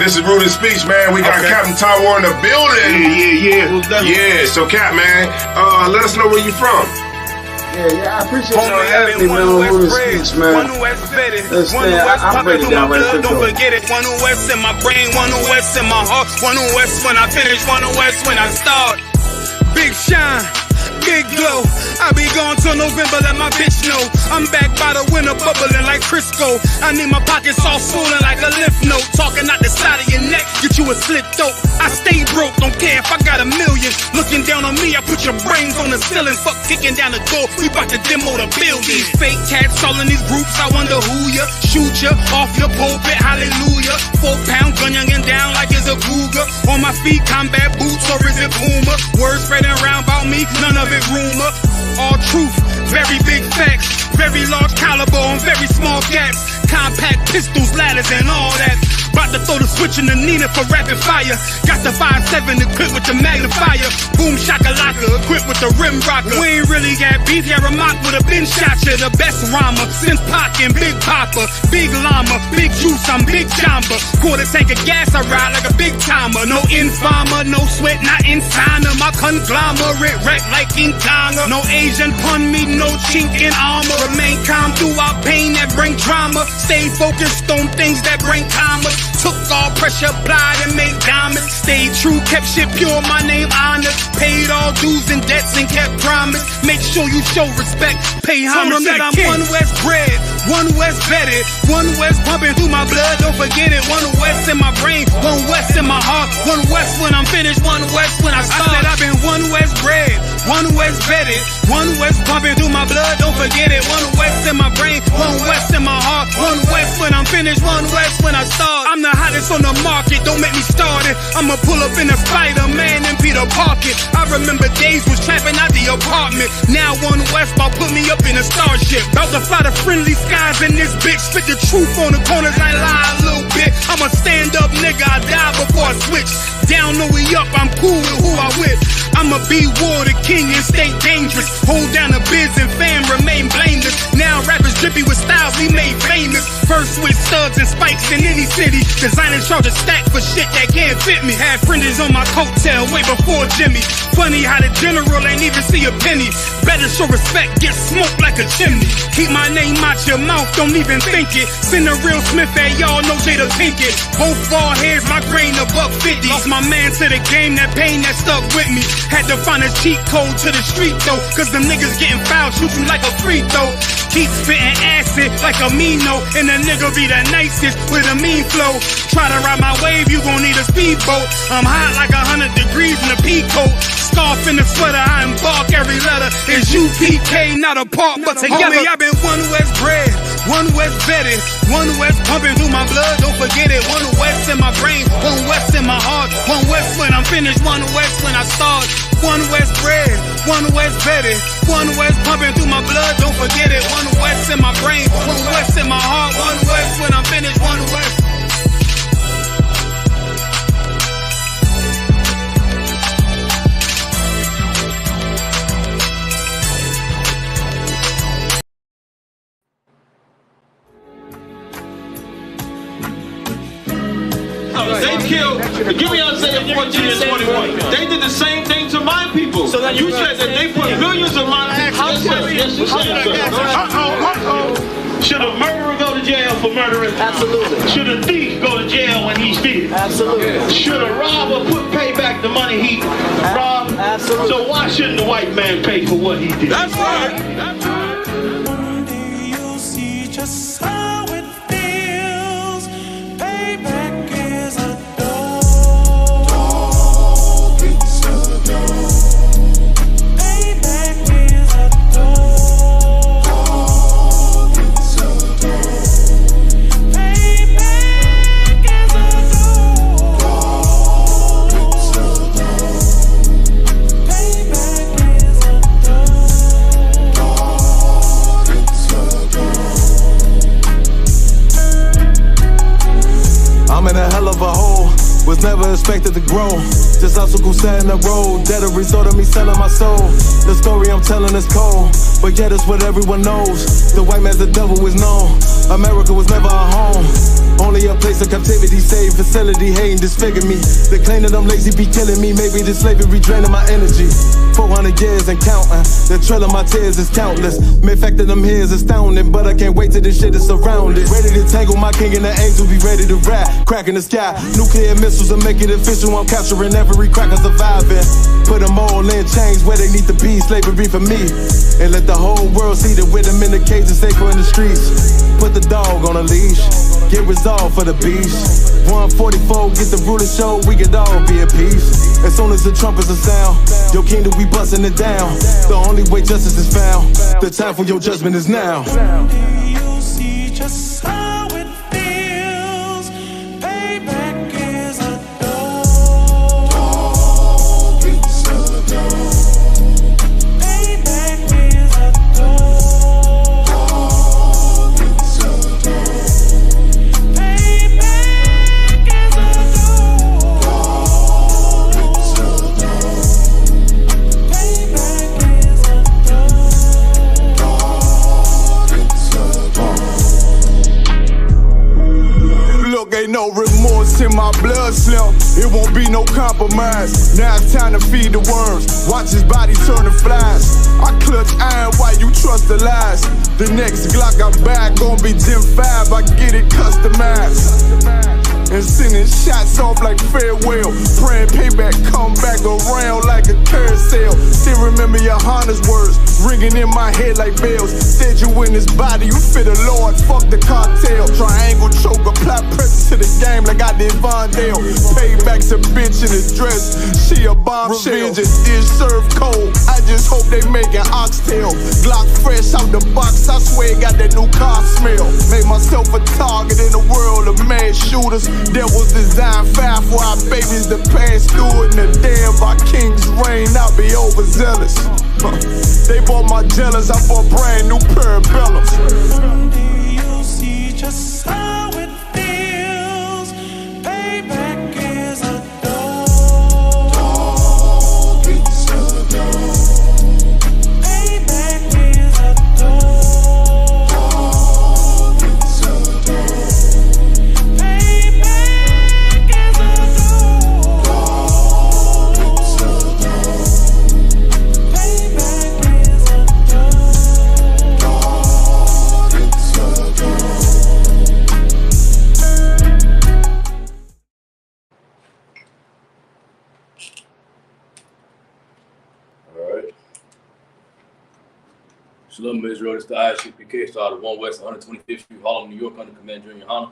This is Rooted Speech, man. We got Captain Tower in the building. Yeah. So, Cap, man, let us know where you from. Yeah, I appreciate y'all having me, man, on Rooted Speech, man. I break it down right quick. Don't forget it. One West in my brain, one West in my heart, one West when I finish, one West when I start. Big shine. Big glow, I be gone till November, let my bitch know. I'm back by the winter, bubbling like Crisco. I need my pockets all swollen like a lymph note. Talking out the side of your neck, get you a slit throat. I stay broke, don't care if I got a million. Looking down on me, I put your brains on the ceiling. Fuck kicking down the door, we bout to demo the building. Fake cats all in these groups, I wonder who ya. Shoot ya off your pulpit, hallelujah. 4-pound gun youngin' down like it's a cougar. On my feet, combat boots or is it Puma? Words spreading around about me, none of it rumor. All truth, very big facts. Very large caliber on very small gaps. Compact pistols, ladders and all that. About to throw the switch in the Nina for rapid fire. Got the 5.7 equipped with the magnifier. Boom shakalaka equipped with the rim rocker. We ain't really got beef, yeah, Ramak would have been shot you. The best rhymer since Pac and Big Papa. Big llama, big juice, I'm Big Jamba. Quarter tank of gas, I ride like a big timer. No informer, no sweat, not inside of my conglomerate. Wreck like King Konga. No Asian pun me, no chink in armor. Remain calm throughout pain that bring drama. Stay focused on things that bring commas. Took all pressure, applied and made diamonds. Stayed true, kept shit pure, my name honest. Paid all dues and debts and kept promise. Make sure you show respect, pay homage. I'm one West bred, one West vetted, one West pumping through my blood, don't forget it. One West in my brain, one West in my heart. One West when I'm finished, one West when I start. I said I've been one West bred, one West vetted, one West pumping through my blood, don't forget it. One West in my brain, one West in my heart. One West when I'm finished, one West when I start. I'm the hottest on the market, don't make me start it. I'ma pull up in a Spider-Man and Peter Parker. I remember days was trapping out the apartment. Now one West about put me up in a starship. About to fly to friendly skies in this bitch. Spit the truth on the corners, I lie a little bit. I'm a stand-up nigga, I die before I switch. Down or we up, I'm cool with who I with. I'ma be war the king and stay dangerous. Hold down the biz and fam, remain blameless. Now rappers drippy with styles we made famous. First with studs and spikes in any city. Designers charge a stack for shit that can't fit me. Had friends on my coattail way before Jimmy. Funny how the general ain't even see a penny. Better show respect, get smoked like a chimney. Keep my name out your mouth, don't even think it. Send a real Smith at y'all, no Jada Pinkett. Both ball heads, my grain above 50. Lost my man to the game, that pain that stuck with me. Had to find a cheat code to the street though, cause them niggas getting fouled, shoot you like a free throw. Keep spitting acid like a Mino, and the nigga be the nicest with a mean flow. Try to ride my wave, you gon' need a speedboat. I'm hot like 100 degrees in a peacoat. Scarf in the sweater, I embark every letter. It's UPK, not a part, but together. Homie, I've been one West bred, one West vetted, one West pumping through my blood, don't forget it. One West in my brain, one West in my heart. One West when I'm finished, one West when I start. One West bred, one West vetted, one West pumping through my blood, don't forget it. One West in my brain, one West in my heart. One West when I'm finished, one West. They killed, give me Isaiah 14 and 21. They did the same thing to my people. So you said that they put billions of my taxes. Should a murderer go to jail for murdering? Absolutely. Should a thief go to jail when he steals? Absolutely. Should a robber pay back the money he robbed? Absolutely. So why shouldn't the white man pay for what he did? That's right. That's right. One day you'll see just how it feels. Payback is a dog. It's a dog. Payback is a dog. It's a dog. Payback is a dog. It's a dog. Payback is a dog. It's a dog. I'm in a hell of a hole, was never expected to grow. Just obstacle set in the road, that a result of me selling my soul. The story I'm telling is cold, but yet it's what everyone knows. The white man's the devil is known. America was never a home, only a place of captivity, safe facility, hating, disfigure me. They claim that I'm lazy, be killing me. Maybe the slavery draining my energy. 400 years and counting, the trail of my tears is countless. Main fact that I'm here is astounding, but I can't wait till this shit is surrounded. Ready to tangle my king and the angel, be ready to rap. Crack in the sky, nuclear missiles and make it official. I'm capturing every cracker surviving. Put them all in chains where they need to be, slavery for me. And let the whole world see that with them in the cage and safer in the streets. Put the dog on a leash, get resolved for the beast. 144, get the ruler show, we could all be at peace. As soon as the trumpets are sound, your kingdom we busting it down. The only way justice is found, the time for your judgment is now. Someday you'll see just how it feels. Payback is a dog. It's a dog. Payback is a dog. It's a dog. Payback no remorse in my blood slip. It won't be no compromise. Now it's time to feed the worms. Watch his body turn to flies. I clutch iron while you trust the lies. The next Glock I buy gon' be Gen 5. I get it customized. And sending shots off like farewell. Praying payback come back around like a carousel. Still remember your Honda's words ringing in my head like bells. Said you in this body, you fit the Lord, fuck the cartel. Triangle choke, apply pressure to the game like I did Vondale. Payback's a bitch in a dress, she a bombshell. Revenge is served cold, I just hope they making oxtail. Glock fresh out the box, I swear it got that new car smell. Made myself a target in a world of mad shooters. That was designed fire for our babies to pass through. In the day of our king's reign, I'll be overzealous. They bought my jealous, I bought brand new parabellums. Someday you'll see just how it feels. Payback is a dog. It's a dog. Payback is a dog. It's a dog. Payback is a dog. It's a dog. Payback is a dog. It's a dog. All right. Shalom, Israel. It's the ISCPK started 1 West 125th Street, Harlem, New York, under Commander Junior Hanna.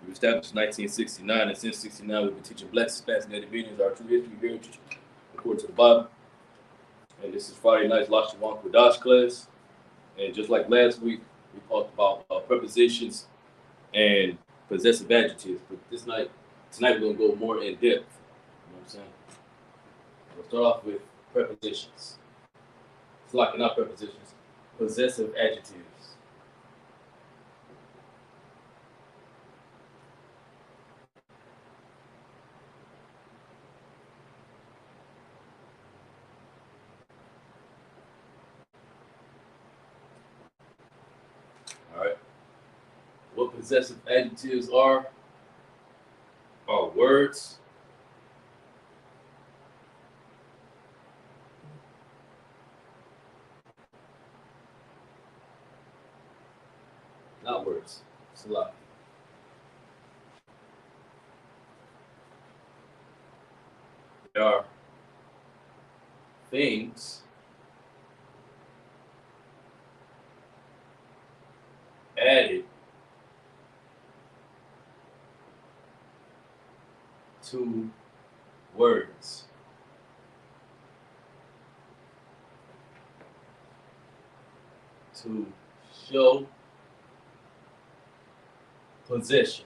We were established in 1969, and since '69, we've been teaching Black, Hispanic, Native Indians our true history, heritage, according to the Bible. And this is Friday night's Lashawan Qadash class. And just like last week, we talked about prepositions and possessive adjectives. But tonight we're going to go more in depth. You know what I'm saying? We'll start off with prepositions. It's like not prepositions, possessive adjectives. All right. What possessive adjectives are words, not words. It's a lot. They are things added to words. To show possession.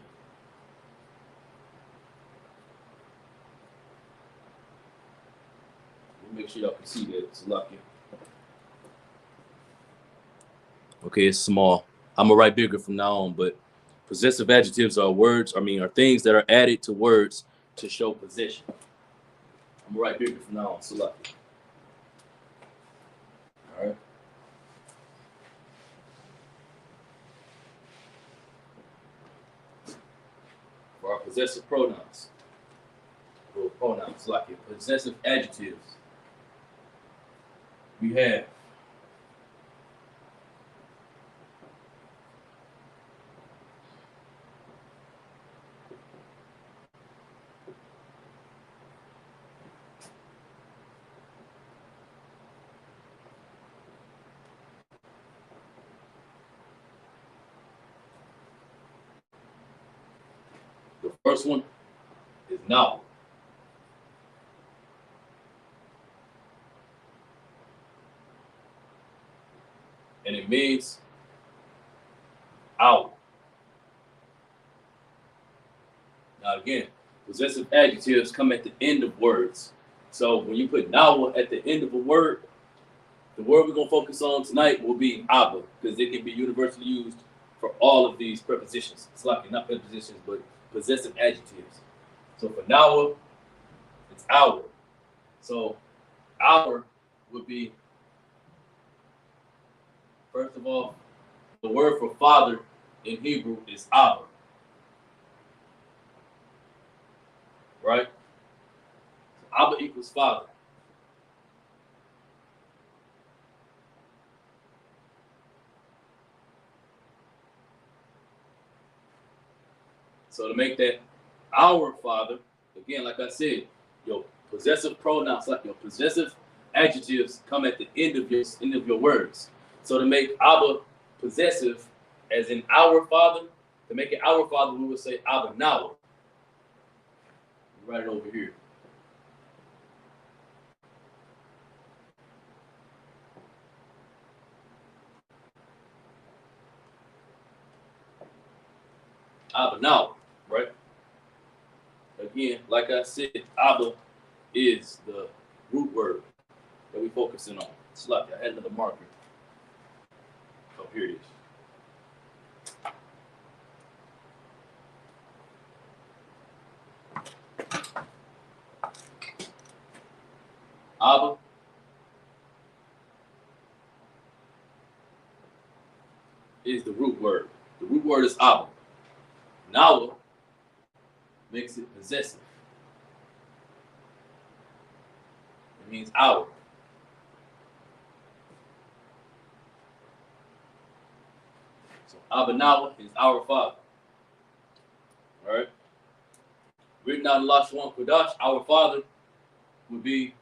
Make sure y'all can see that. It's lucky. Okay, it's small. I'm gonna write bigger from now on, but possessive adjectives are are things that are added to words to show possession. I'm gonna write bigger from now on. So lucky. All right. For our possessive pronouns, like it, possessive adjectives, we have the first one is novel. And it means hour. Now again, possessive adjectives come at the end of words. So when you put novel at the end of a word, the word we're going to focus on tonight will be abba, because it can be universally used for all of these prepositions. It's like not prepositions, but possessive adjectives. So for now, it's hour. So hour would be, first of all, the word for father in Hebrew is abba. right? Abba equals father. So to make that our father, again, like I said, your possessive pronouns, like your possessive adjectives, come at the end of your words. So to make Abba possessive, as in our father, to make it our father, we would say Abba now. Write it over here. Abba now, right? Again, like I said, Abba is the root word that we're focusing on. It's like I had another marker. Oh, here it is. Abba is the root word. The root word is Abba. Nawa makes it possessive. It means our. So Abba Nawa is our father. All right. Written out in Lashawan Qadash, our father would be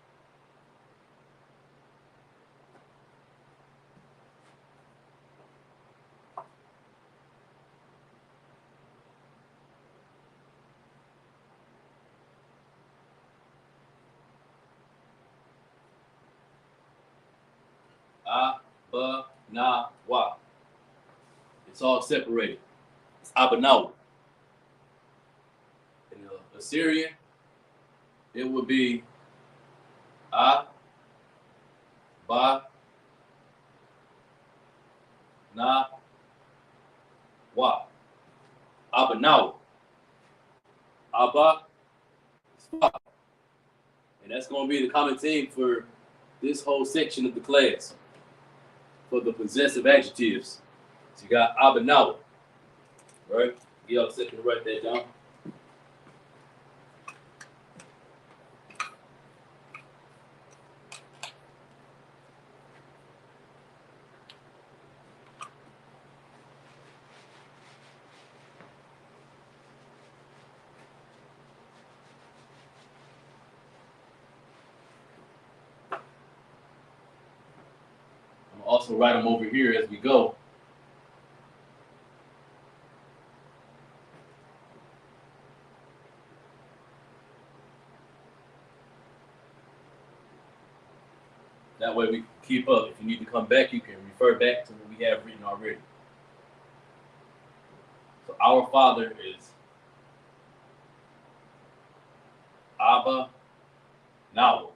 Abba Nawa. It's all separated. It's Abba Nawa. In the Assyrian, it would be Abba Nawa. Abba Nawa. Abba is father. And that's going to be the common theme for this whole section of the class for the possessive adjectives. So you got Abba Nawa, right? Give y'all a second to write that down. Also write them over here as we go. That way we can keep up. If you need to come back, you can refer back to what we have written already. So our father is Abba Nawa.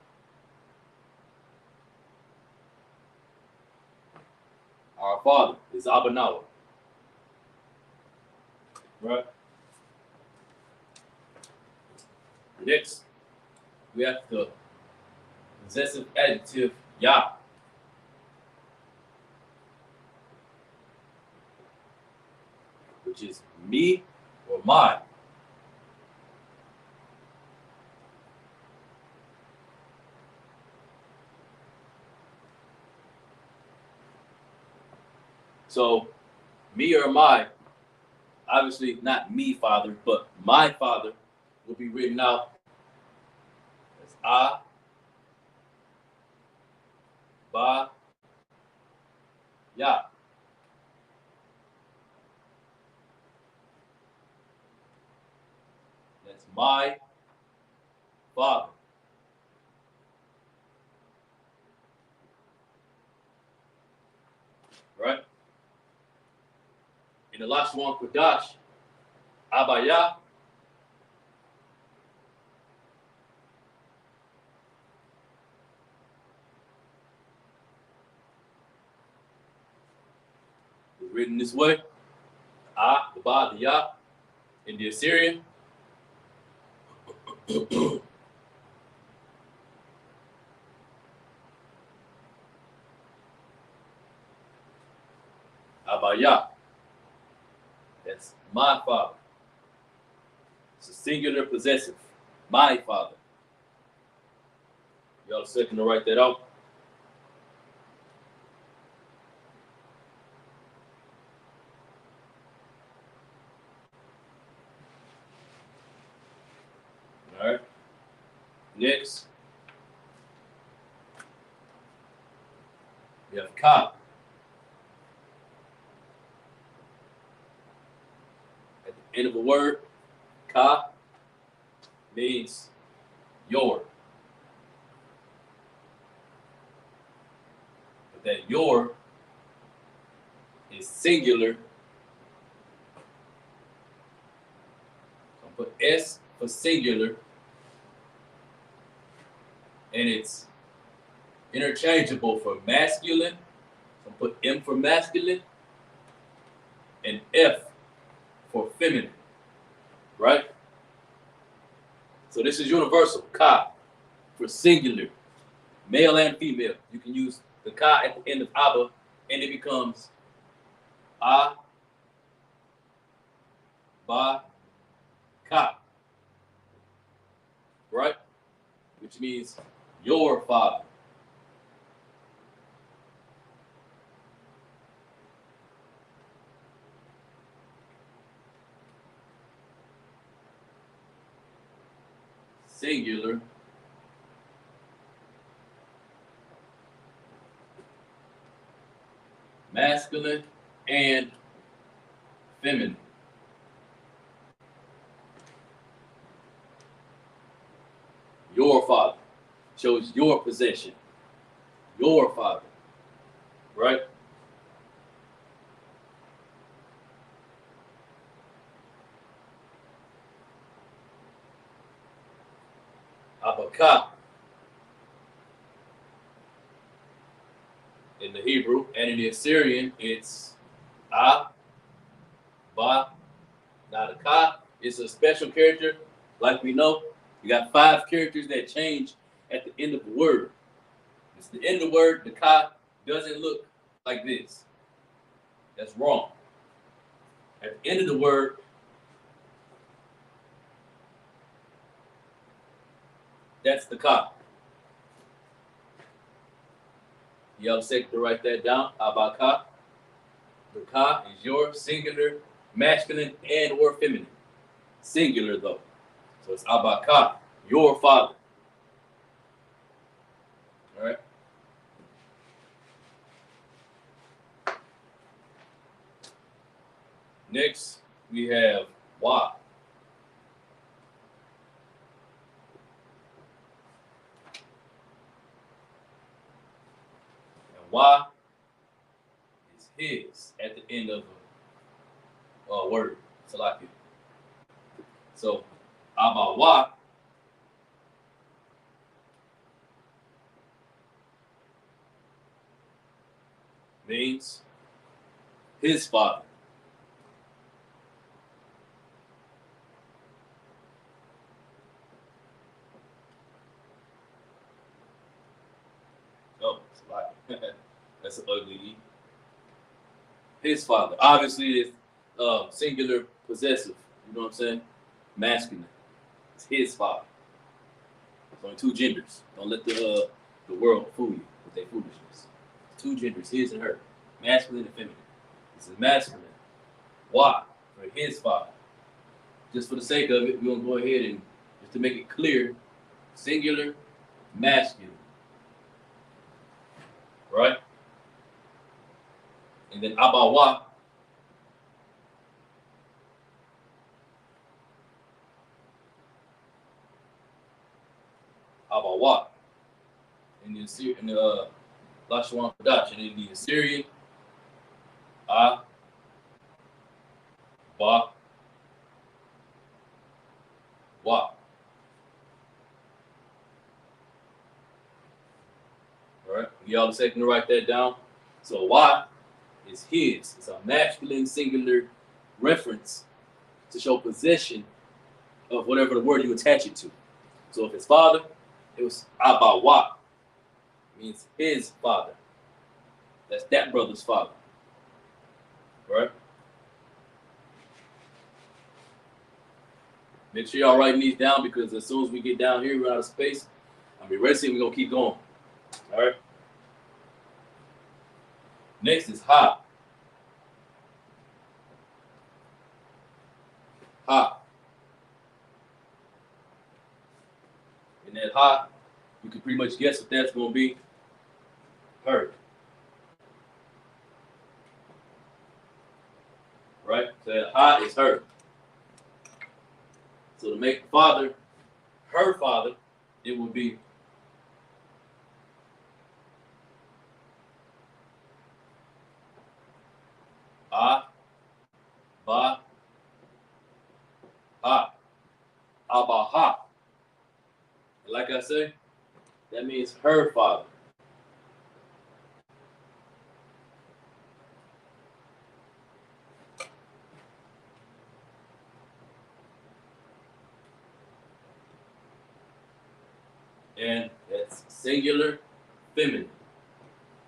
Our father is Abba Nawa. Right? Next, we have the possessive adjective Yah. Which is me or my. So, me or my, obviously not me, father, but my father will be written out as Abba Yah. That's my father. Right? In the Lashawan Qadash, Abba Yah is written this way. The Ba, the Yah. In the Assyrian, Abba Yah. That's my father. It's a singular possessive. My father. Y'all a second to write that out. All right. Next, we have ka. At the end of a word, ka means your. But that your is singular. So put S for singular, and it's interchangeable for masculine. So put M for masculine and F for feminine, right? So this is universal, ka, for singular, male and female. You can use the ka at the end of Abba, and it becomes A, Ba, Ka, right? Which means your father. Singular. Masculine and feminine. Your father shows your possession. Your father, right? Abaka in the Hebrew, and in the Assyrian, it's A, Ba. Now the Ka is a special character, like we know. You got 5 characters that change at the end of the word. It's the end of the word. The Ka doesn't look like this. That's wrong. At the end of the word, that's the Ka. Y'all second to write that down. Abaka. The Ka is your singular, masculine, and or feminine. Singular though. So it's Abaka, your father. All right. Next, we have Wa. And Wa is his at the end of a word. Salaki. So, Abba Wa means his father. Oh, that's an ugly E. His father. Obviously, it's singular possessive. You know what I'm saying? Masculine. It's his father. There's only 2 genders. Don't let the world fool you with their foolishness. 2 genders, his and her. Masculine and feminine. This is masculine. Why? For his father. Just for the sake of it, we're going to go ahead and, just to make it clear, singular, masculine. Right? And then Abawa. Abawa. In the Lashawan Qadash, and in the Assyrian, A, Ba, Wa. All right, y'all a second to write that down. So Wa is his. It's a masculine singular reference to show possession of whatever the word you attach it to. So if it's father, it was Abawa. Means his father. That's that brother's father. Right? Make sure y'all writing these down because as soon as we get down here, we're out of space. I mean, rest, we're going to keep going. All right. Next is ha. Ha. And that ha, you can pretty much guess what that's going to be. Her. Right? So that ha is her. So to make the father her father, it would be a, ba, ha. Abaha. And like I say, that means her father. And that's singular feminine,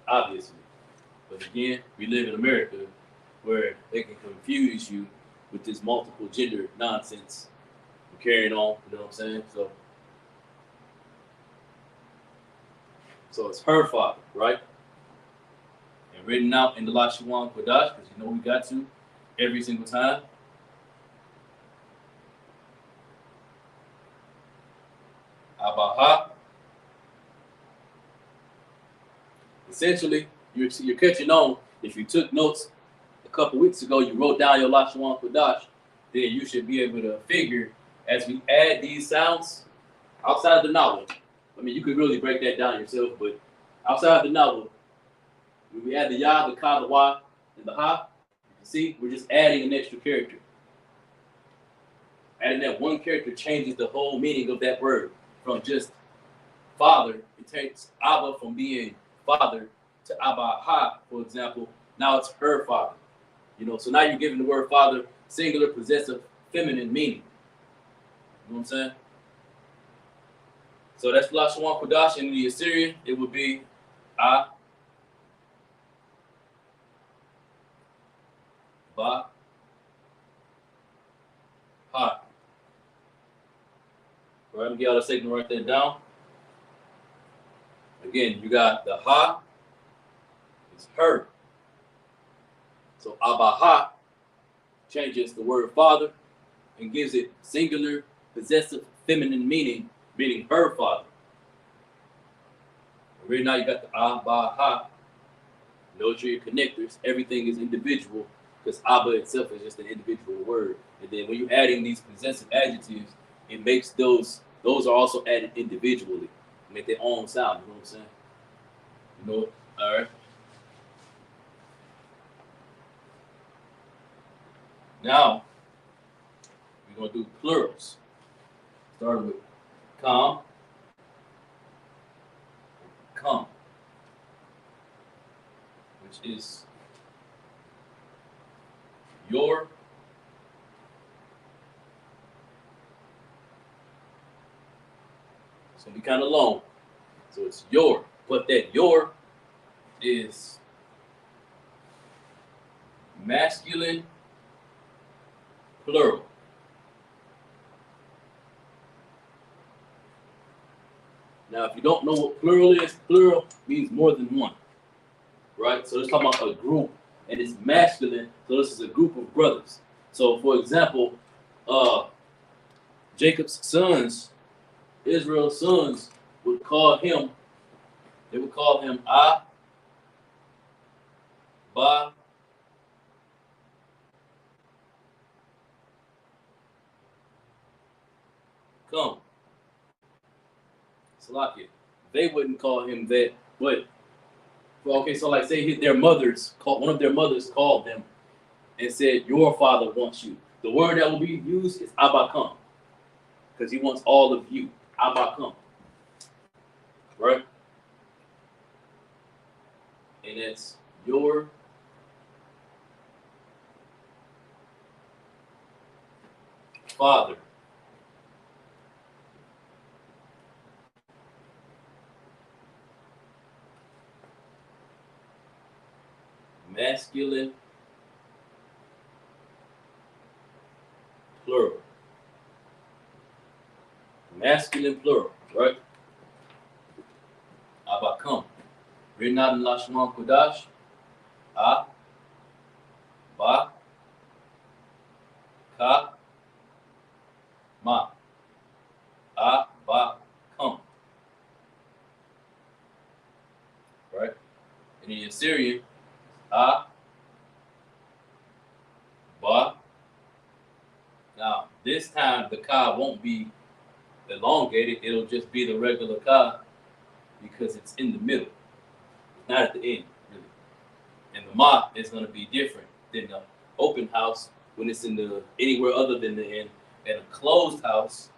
obviously. But again, we live in America where they can confuse you with this multiple gender nonsense. We're carrying on, you know what I'm saying? So it's her father, right? And written out in the Lashawan Qadash, because you know we got to every single time. Abaha. Essentially, you're catching on. If you took notes a couple weeks ago, you wrote down your Lashawan Qadash, then you should be able to figure as we add these sounds outside the novel. I mean, you could really break that down yourself, but outside the novel, when we add the ya, the ka, the wa, and the ha, you can see we're just adding an extra character. Adding that one character changes the whole meaning of that word from just father. It takes Abba from being father to Abaha, for example. Now it's her father. You know, so now you're giving the word father singular, possessive, feminine meaning. You know what I'm saying? So that's Lashawan Qadash. In the Assyrian, it would be A, Ba, Ha. All right, I'm gonna get y'all a second to write that down. Again, you got the Ha, it's her. So Abaha changes the word father and gives it singular, possessive, feminine meaning, meaning her father. Right now you got the Abaha. Note your connectors. Everything is individual because Abba itself is just an individual word. And then when you're adding these possessive adjectives, it makes those are also added individually. Make their own sound. You know what I'm saying? You know, all right. Now we're gonna do plurals. Starting with come, which is your, it's gonna be kind of long. So it's your, but that your is masculine plural. Now, if you don't know what plural is, plural means more than one, right? So let's talk about a group, and it's masculine. So this is a group of brothers. So, for example, Jacob's sons, Israel's sons, would call him. They would call him A, Ba, come. Salakia. They wouldn't call him that, but okay, so like say their mothers called, one of their mothers called them and said, "Your father wants you." The word that will be used is Abakam, because he wants all of you. Abakam, right? And it's your father. Masculine plural. masculine plural, right? Abba come. Written out in Lashawan Qadash. A, ba, ka, ma. A, ba, come. Right? And in Assyrian, a, ba. Now, this time the ka won't be elongated. It'll just be the regular ka because it's in the middle. It's not at the end, really. And the ma is going to be different than the open house when it's in the anywhere other than the end, and a closed house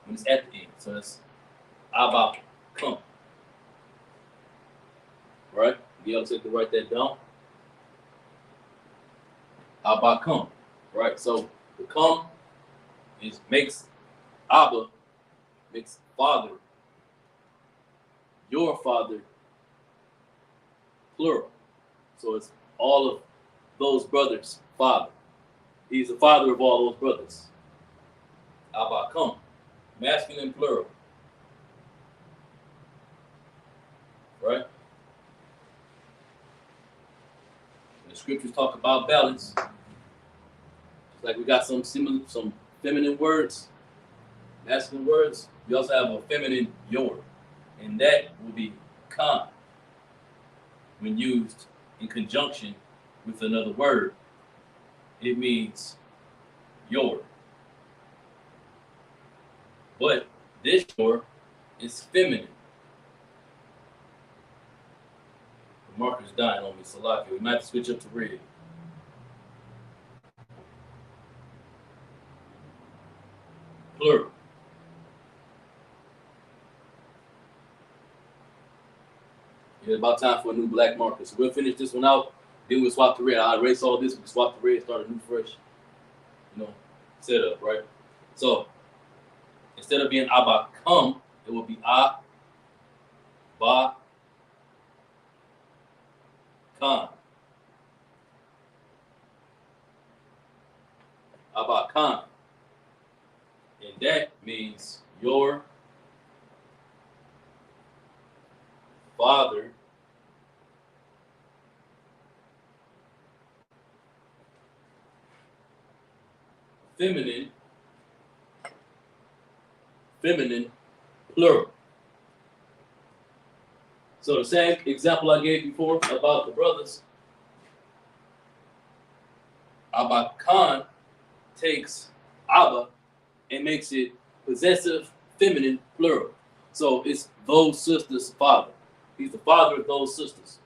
when it's at the end. So it's Abba come. Right? You able to write that down? Abba come. Right? So the come makes Abba, makes father, your father, plural. So it's all of those brothers' father. He's the father of all those brothers. Abba come. Masculine plural. Right? The scriptures talk about balance. Just like we got some feminine words, masculine words. We also have a feminine your, and that will be kan when used in conjunction with another word. It means your. But this your is feminine. The marker's dying on me, Salaki. We might have to switch up to red. Plural. It's about time for a new black marker. So we'll finish this one out. Then we'll swap to red. I'll erase all this. We'll swap to red, start a new fresh, setup, right? So instead of being Abba come, it will be A, Ba, Khan. Abba Khan. And that means your father feminine plural. So the same example I gave before about the brothers, Abba Khan takes Abba and makes it possessive feminine plural. So it's those sisters' father. He's the father of those sisters.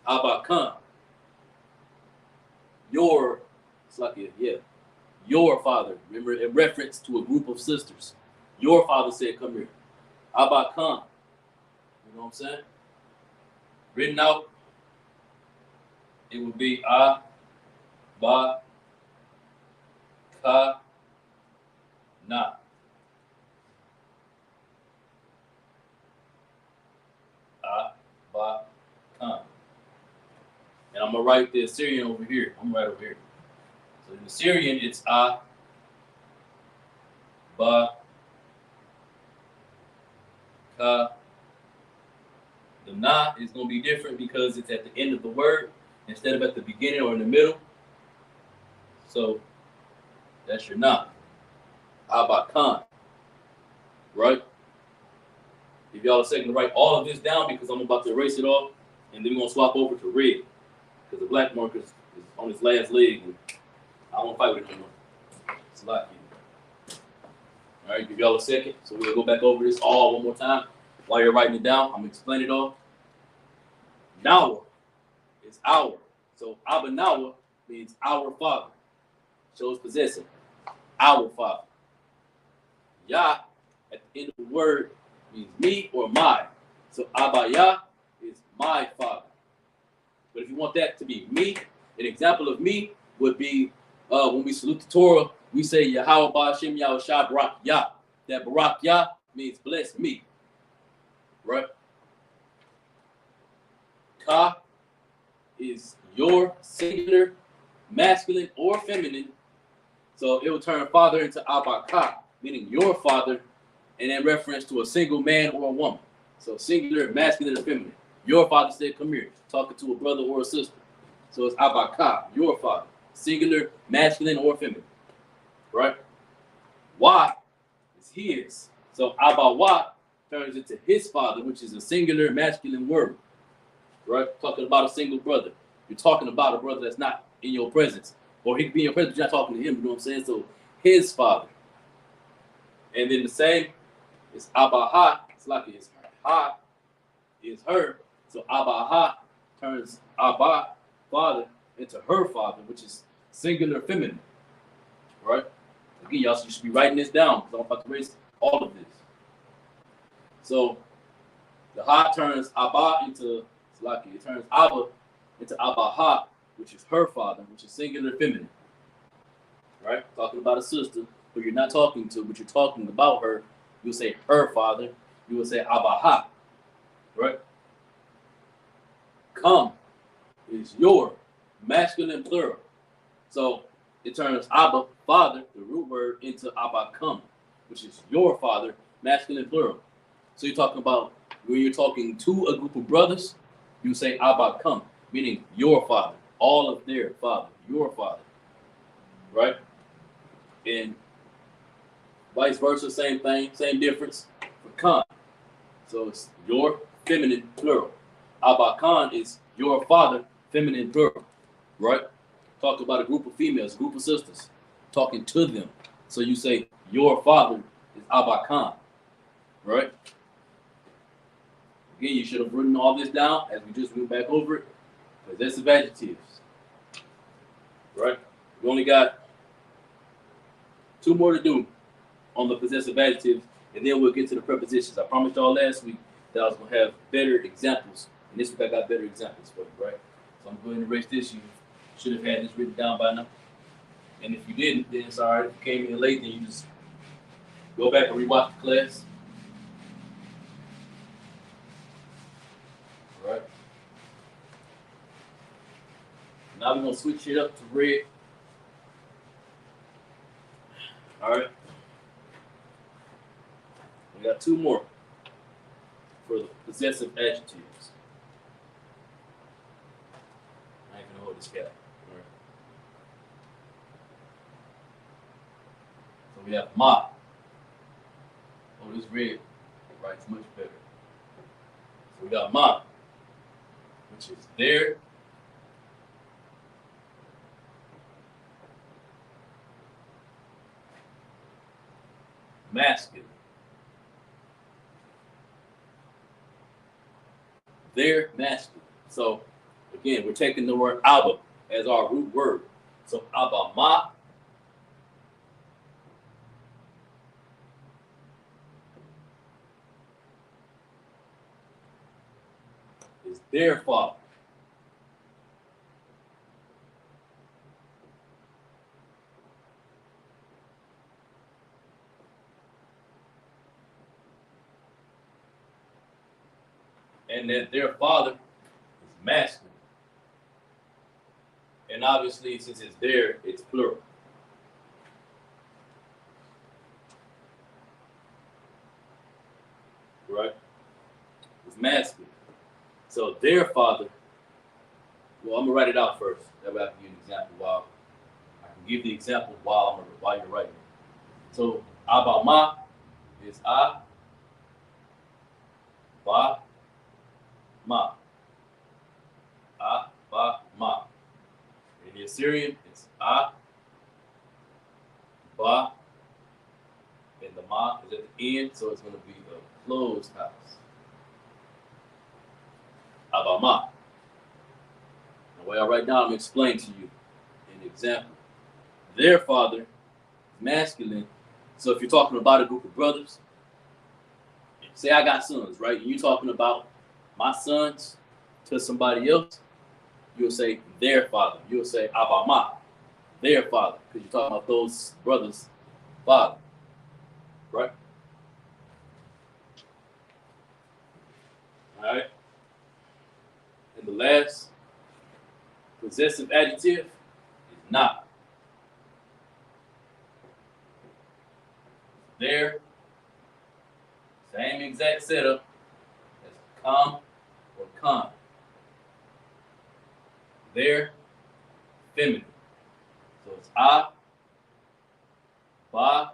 Abba Khan. Your father. Remember, in reference to a group of sisters. Your father said, come here. Abba Khan. You know what I'm saying? Written out, it would be A, Ba, Ka, Na. A, Ba, Khan. And I'm going to write the Assyrian over here. I'm right over here. So in Assyrian, it's A, Ba, Ka. The Na is going to be different because it's at the end of the word instead of at the beginning or in the middle. So that's your Na. Abba Khan. Right? Give y'all a second to write all of this down because I'm about to erase it all. And then we're going to swap over to red. Because the black marker is on his last leg. And I don't want to fight with it anymore. It's a lot. All right, give y'all a second. So we'll go back over this all one more time. While you're writing it down, I'm going to explain it all. Nawa is our. So Abba Nawa means our father. Shows possessive. Our father. Yah at the end of the word means me or my. So Abba Yah is my father. But if you want that to be me, an example of me would be when we salute the Torah, we say Yahweh Ba'ashem Yahushua Barak Yah. That Barak Yah means bless me. Right? Ka is your singular, masculine or feminine. So it will turn father into Abba Ka, meaning your father, and in reference to a single man or a woman. So singular, masculine, or feminine. Your father said, come here, talking to a brother or a sister. So it's abaka, your father. Singular, masculine, or feminine. Right? Wa is his. So abawa turns into his father, which is a singular, masculine word. Right? Talking about a single brother. You're talking about a brother that's not in your presence. Or he could be in your presence, but you're not talking to him. You know what I'm saying? So his father. And then the same is abaha. It's like it's ha is her. So abaha turns abba, father, into her father, which is singular feminine. Right? Again, y'all should be writing this down because I'm about to erase all of this. So the ha turns abba into, it's like it turns abba into abaha, which is her father, which is singular feminine. Right? Talking about a sister who you're not talking to, but you're talking about her. You'll say her father. You will say abaha. Right? Come is your, masculine plural. So it turns abba, father, the root word, into abakam, which is your father, masculine plural. So you're talking about when you're talking to a group of brothers, you say abakam, meaning your father, all of their father, your father. Right? And vice versa, same thing, same difference for Khan. So it's your feminine plural. Abba Khan is your father, feminine plural. Right? Talk about a group of females, a group of sisters, talking to them. So you say your father is Abba Khan. Right? Again, you should have written all this down as we just went back over it. Possessive adjectives. Right? We only got 2 more to do on the possessive adjectives, and then we'll get to the prepositions. I promised y'all last week that I was going to have better examples, and this week I got better examples for you, right? So I'm going to erase this. You should have had this written down by now. And if you didn't, then it's all right. If you came in late, then you just go back and rewatch the class. All right. Now we're going to switch it up to red. All right. We got 2 more for the possessive adjectives. I ain't gonna hold this cap. All right. So we have ma. Oh, this red writes much better. So we got ma, which is there. Masculine. They're masculine. So again, we're taking the word Abba as our root word. So Abba Ma is their father. And that their father is masculine. And obviously, since it's there, it's plural. Right? It's masculine. So their father, well, I'm gonna write it out first. That way I can give you an example while you're writing it. So Abba Ma is A, Ba, Ma. A, Ba, Ma. In the Assyrian, it's A, Ba, and the Ma is at the end, so it's going to be a closed house. Abba Ma. The way I write down, I'm going to explain to you an example. Their father is masculine, so if you're talking about a group of brothers, say I got sons, right? And you're talking about my sons to somebody else, you'll say their father. You'll say Abba Ma, their father, because you're talking about those brothers' father, right? All right. And the last possessive adjective is not. Their, same exact setup as com or con. Their, feminine. So it's a, ba,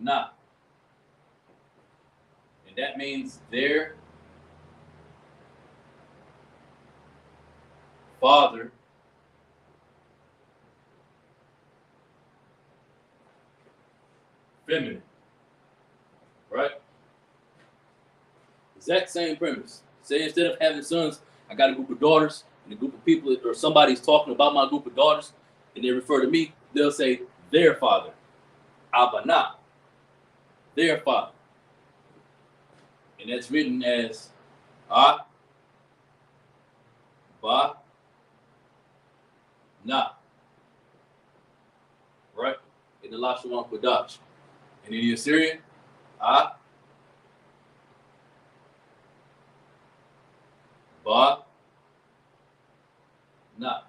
na. And that means their father feminine. Right? Exact same premise. Say instead of having sons, I got a group of daughters, and a group of people, or somebody's talking about my group of daughters, and they refer to me, they'll say their father. Abana. Their father. And that's written as a, ba, na. Right? In the Lashawan Qadash. And in the Assyrian, a, ba, na.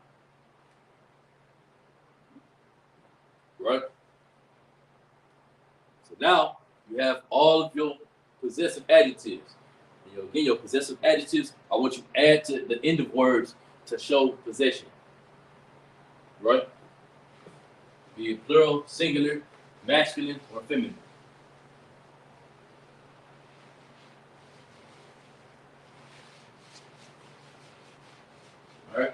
Right? So now you have all of your possessive adjectives. And again, your possessive adjectives are what you add to the end of words to show possession. Right? Be it plural, singular, masculine, or feminine. All right.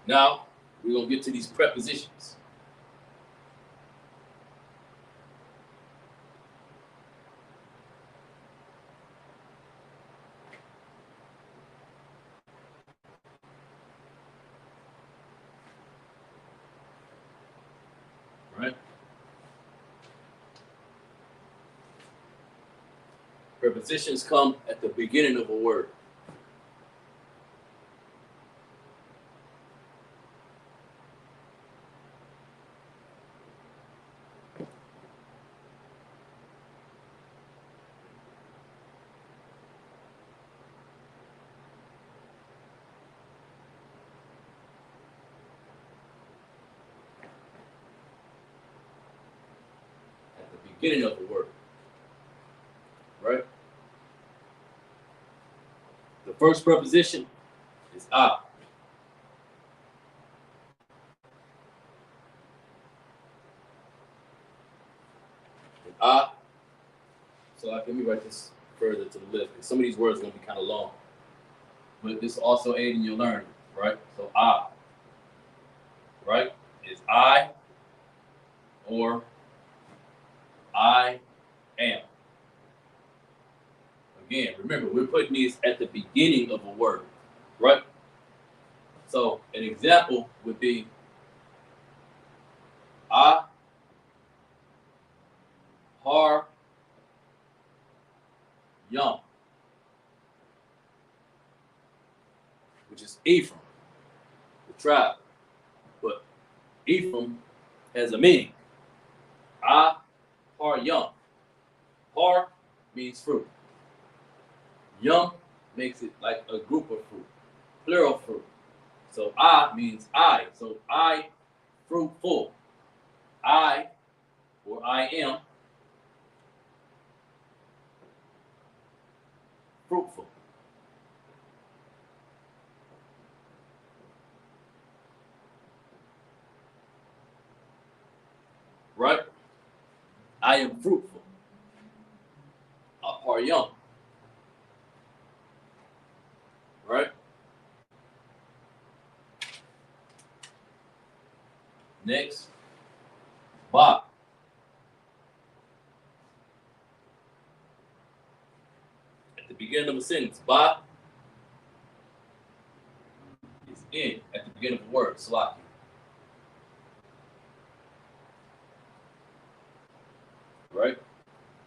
Now we're gonna get to these prepositions. Right? Prepositions come at the beginning of a word. At the beginning of a word. Right? The first preposition is a. And a. So let me write this further to the left, because some of these words are going to be kind of long. But this also aid in your learning, right? So a, right, is I or I am. Again, remember, we're putting these at the beginning of a word, right? So an example would be I har yum, which is Ephraim, the tribe. But Ephraim has a meaning. I har yum. Har means fruit. Yum makes it like a group of fruit, plural fruit. So I means I. So I, fruitful. I, or I am, fruitful. Right? I am fruitful. Are young. Right? Next, ba. At the beginning of a sentence, ba is in at the beginning of a word, salaki. Right?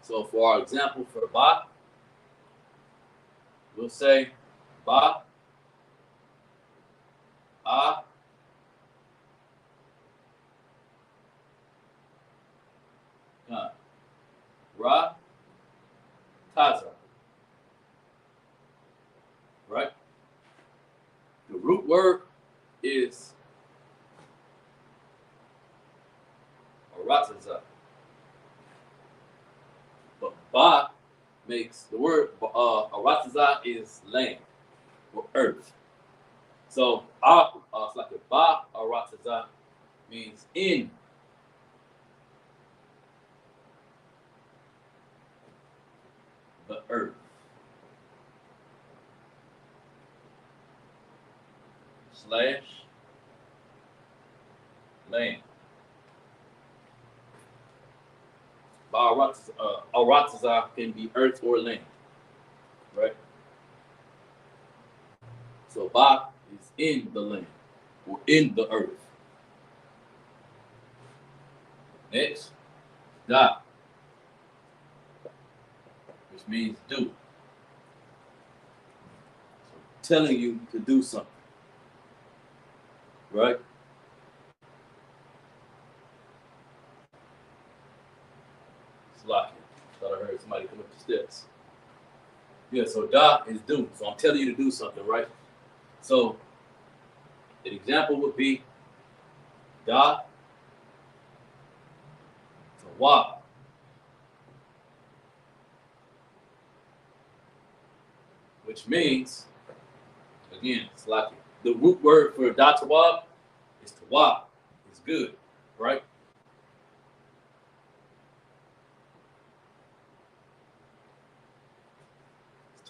So for our example for ba, we'll say ba, a, ra, taza. Right? The root word is makes the word Arataza is land or earth. So it's like a Ba Arataza means in the earth. Slash land. Arataza can be earth or land, right? So Ba is in the land or in the earth. Next, Da, which means do. So telling you to do something, right? Slocky. Thought I heard somebody come up the steps. Yeah, so Da is do. So I'm telling you to do something, right? So an example would be Da to Wa. Which means, again, it's like the root word for Da to Wa is to Wa. It's good, right?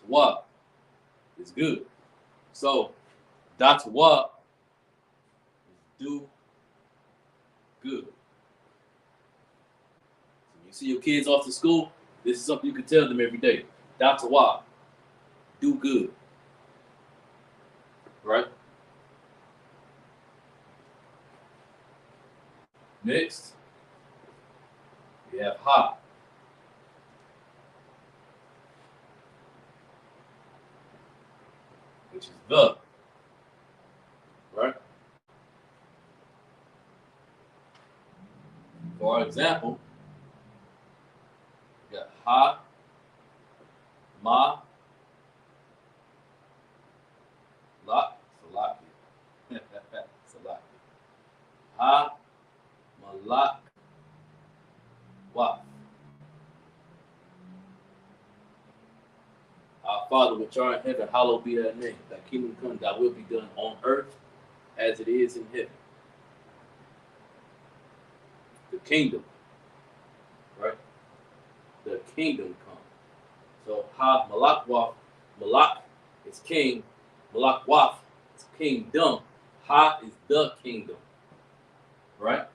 Wa is good. So Da to Wa is do good. So you see your kids off to school, this is something you can tell them every day. Da to Wa, do good. Right? Next, we have Ha. Which is the. Right? For example, we got Ha, Ma, La, Salaki. Salaki. Ha, Malak, Wa. Our Father which art in heaven, hallowed be thy name. Thy kingdom come, thy will be done on earth as it is in heaven. The kingdom, right? The kingdom come. So Ha Malak Waf, Malak is king, Malak Waf is kingdom. Ha is the kingdom, right?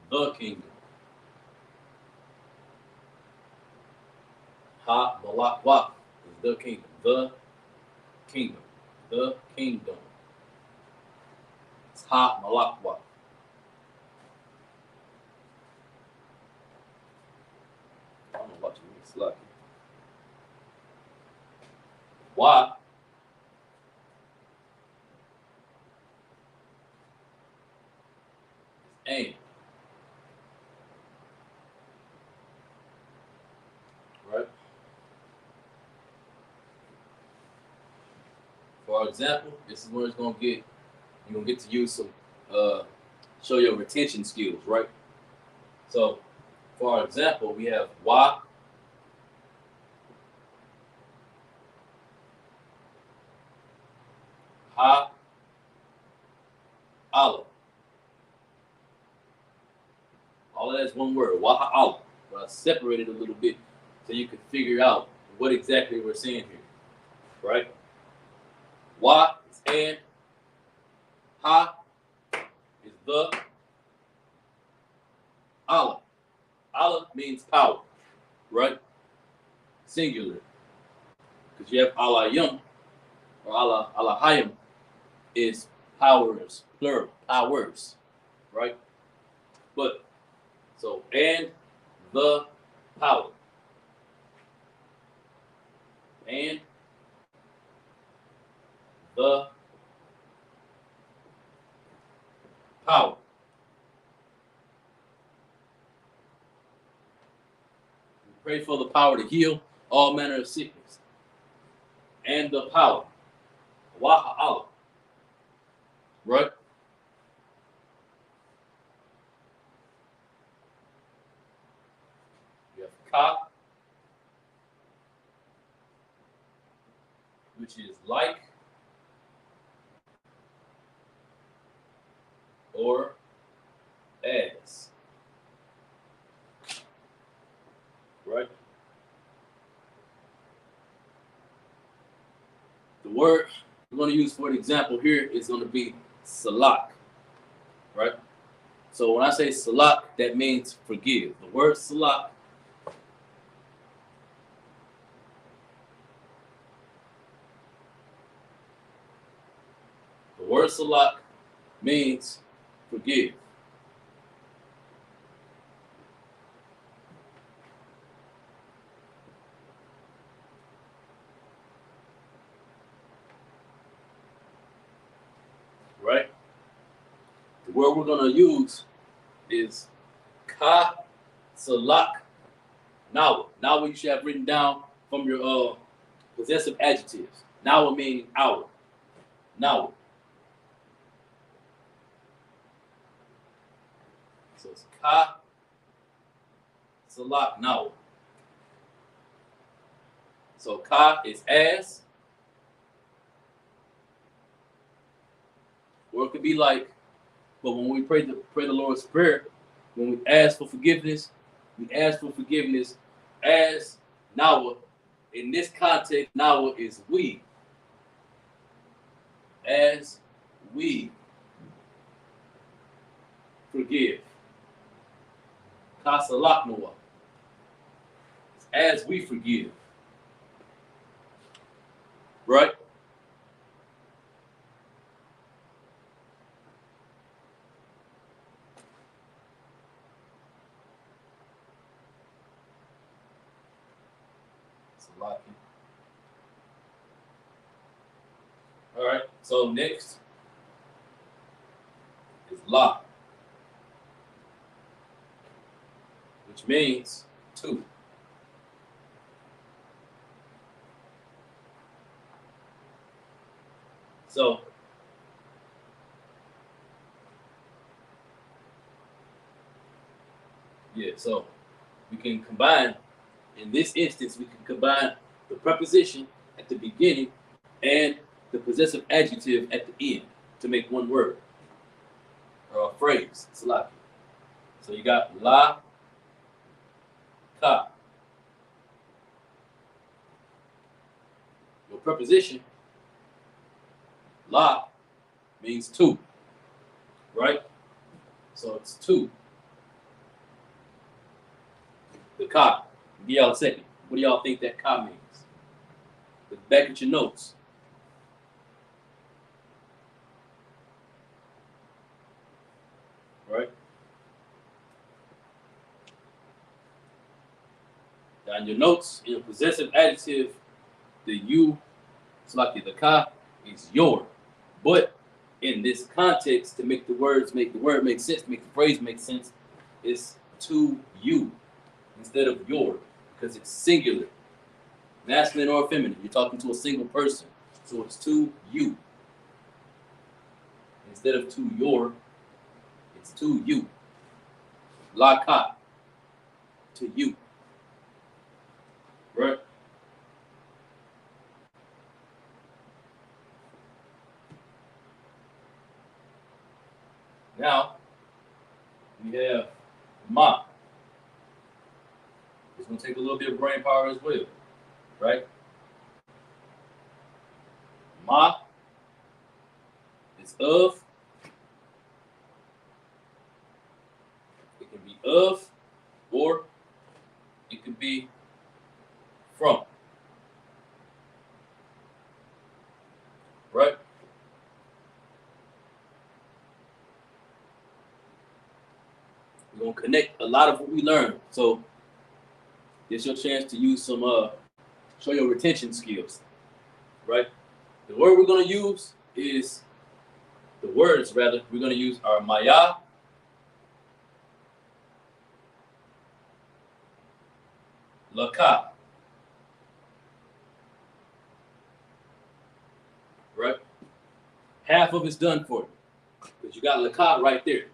The kingdom. Ha Malak Waf is the kingdom. The kingdom. The kingdom. It's Ha Malak Waf. I don't know what you mean, slucky. Why? And. Right? For example, this is where it's gonna get, you're gonna get to use some show your retention skills, right? So for example, we have Wa, Ha, Allah. All of that's one word, Wa Ha Allah. But I separated a little bit so you can figure out what exactly we're saying here, right? Wa is and, Ha is the, Allah. Allah means power, right? Singular. Because you have Allah Yum or Allah Hayim is powers, plural, powers, right? But so and the power. And the power. We pray for the power to heal all manner of sickness. And the power. Waha Allah. right? You have ka, which is like or as, right? The word we're going to use for the example here is going to be salak, right? So when I say salak, that means forgive. The word salak means forgive. Right? The word we're going to use is ka salak nawa. Nawa you should have written down from your possessive adjectives. Nawa meaning our. Nawa. So it's ka salak nawa. So ka is as, or it could be like, but when we pray the Lord's Prayer, when we ask for forgiveness, as nawa. In this context, nawa is we. As we forgive. Ka salak nawa. As we forgive. Right? All right, so next is la, which means two. So so we can combine, in this instance, we can combine the preposition at the beginning and the possessive adjective at the end to make one word or a phrase. Salaki. So you got la, ka. Your preposition, la, means two, right? So it's two. The ka. Give y'all a second. What do y'all think that ka means? Look back at your notes. Right? Now in your notes, in your possessive adjective, the you, it's like the ka, is your. But in this context, to make the word make sense, to make the phrase make sense, it's to you instead of your, because it's singular, masculine or feminine. You're talking to a single person, so it's to you instead of to your. It's to you. La ka, to you. Right? Now, we have ma. It's going to take a little bit of brain power as well. Right? Ma is of. It can be of, or it could be from. Right? We're going to connect a lot of what we learned. So it's your chance to use some, show your retention skills. Right? The word we're going to use is, the words rather, we're going to use are maya, laka. Right? Half of it's done for you. Because you got Lakah right there.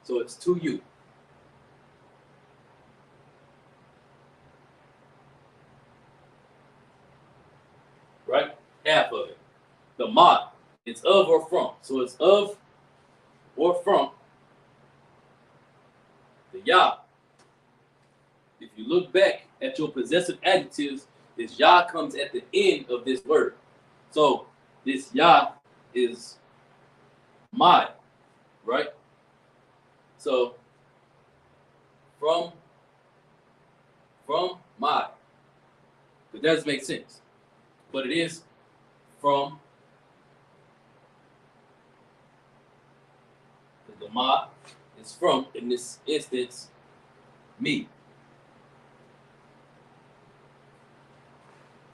So it's to you. Right? Half of it. The ma, it's of or from. So it's of or from the Yah. If you look back at your possessive adjectives, this Yah comes at the end of this word. So this Yah is my, right? So from my. It doesn't make sense. But it is from the ma is from, in this instance, me.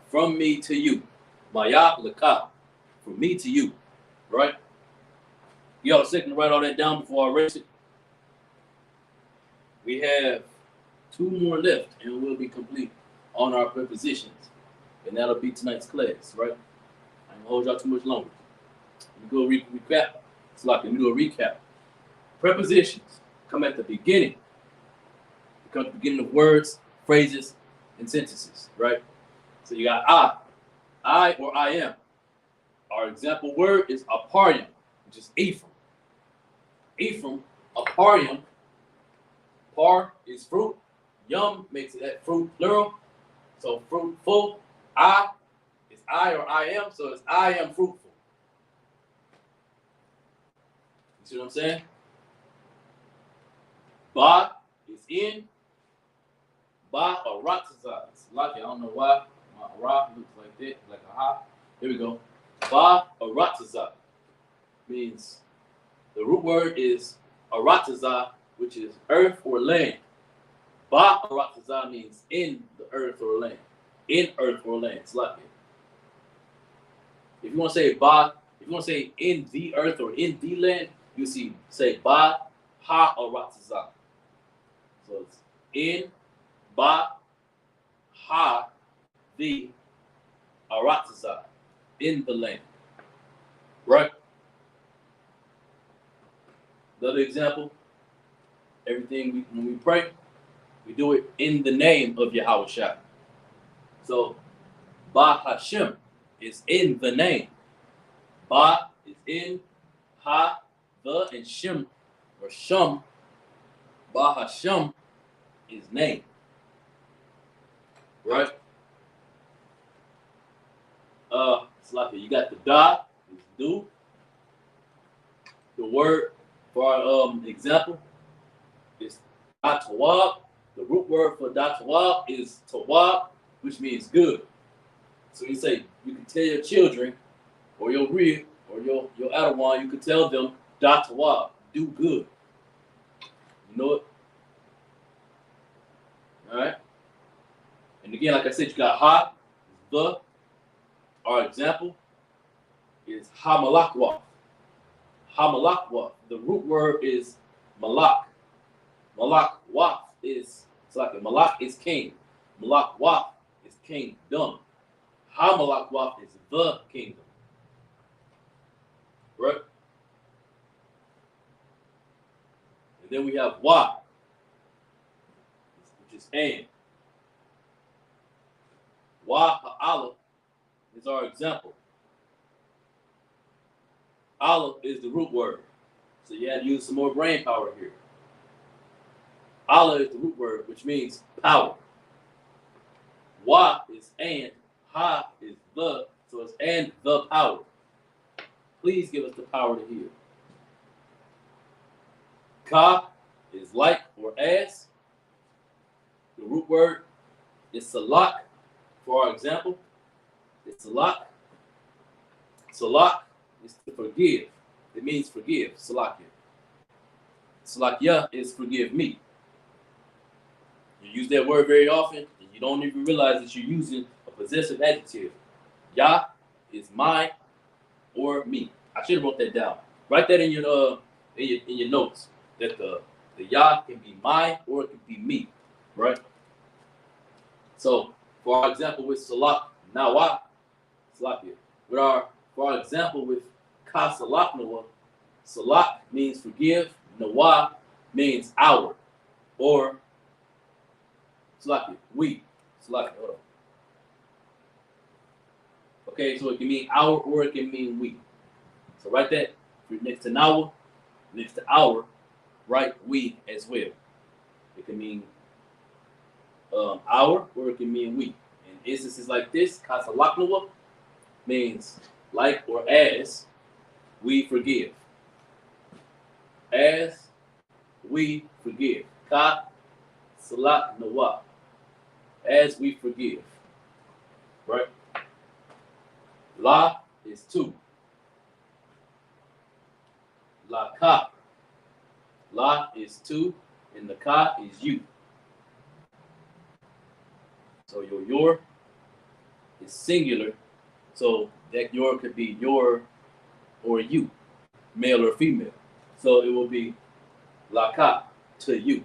From me to you. Maya Lakah. From me to you. Right? Y'all second to write all that down before I erase it. We have 2 more left and we'll be complete on our prepositions. And that'll be tonight's class, right? I ain't gonna hold y'all too much longer. We go recap. It's like we do a recap. Prepositions come at the beginning. They come at the beginning of words, phrases, and sentences, right? So you got I or I am. Our example word is aparium, which is Ephraim. Ephraim, aparium. Par is fruit. Yum makes it that fruit plural. So fruitful. I is I or I am, so it's I am fruitful. You see what I'm saying? Ba is in. Ba or Ratzaza. It's lucky. I don't know why my Ra looks like that, like a ha. Here we go. Ba or Ratzaza means the root word is Arataza, which is earth or land. Ba or Ratzaza means in the earth or land. In earth or land. It's lucky. If you want to say ba, if you want to say in the earth or in the land, you say ba ha Arataza. So it's in ba ha the Arataza, in the land. Right? Another example, everything when we pray, we do it in the name of Yahweh Shai. So, Ba Hashem is in the name. Ba is in, Ha, the, and Shem, or Shum. Ba Hashem is name. Right? It's like you got the Da, is do. The word for our example is Datawab. The root word for Datawab is Tawab, which means good. So you say, you can tell your children, or your real, or your Adawan, you could tell them Datawab, do good. You know it? Alright? And again, like I said, you got Ha, the. Our example is Hamalakwa. Hamalakwa. The root word is Malak. Malak-waf is, it's like a Malak is king. Malak-waf is kingdom. Hamalak-waf is the kingdom. Right? And then we have Wa, which is and. Wa ha'ala is our example. Allah is the root word. So you had to use some more brain power here. Allah is the root word, which means power. Wa is and, ha is the, so it's and the power. Please give us the power to hear. Ka is like or as. The root word is salak, for our example. It's salak. Salak is to forgive. It means forgive. Salakia. Salakia is forgive me. You use that word very often, and you don't even realize that you're using a possessive adjective. Yah is my or me. I should have wrote that down. Write that in your notes. That the Yah can be my or it can be me. Right? So, for our example with Salak, Nawa, Salakia. For our example with Ka Salak Nawa, Salak means forgive. Nawa means our. Or Salaki, we. Salaki, hold on. Okay, so it can mean our or it can mean we. So write that next to Nawa, next to our, write we as well. It can mean our or it can mean we. In instances like this, Kasalaknawa means like or as we forgive. As we forgive. Ka Salak Nawa. As we forgive. Right? La is two. La ka. La is two, and the ka is you. So your is singular. So that your could be your or you, male or female. So it will be la ka, to you.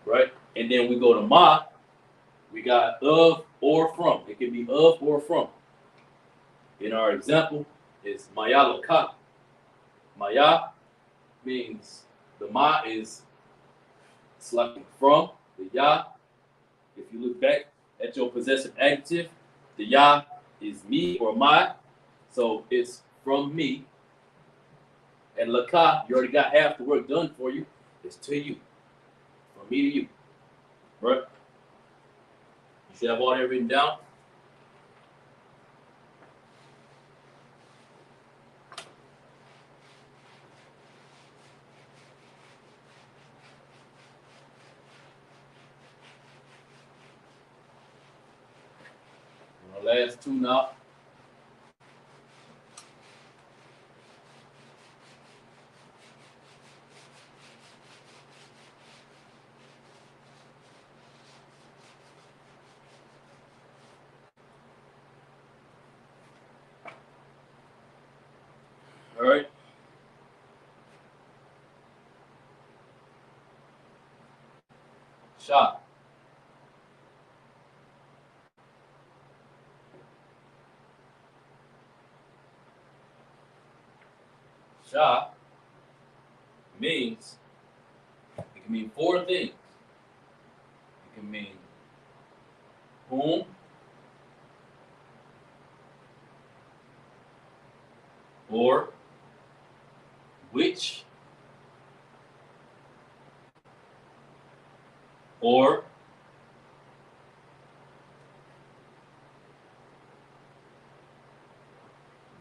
Right? And then we go to ma, we got of or from. It can be of or from. In our example, it's maya la ka. Maya means the ma is selecting from, the ya. If you look back at your possessive adjective, the ya is me or my, so it's from me. And la ka, you already got half the work done for you. It's to you. From me to you. Right? You should have all that written down. And the last two now. All right. Sha. Sha means, it can mean four things. It can mean whom, or, which, or,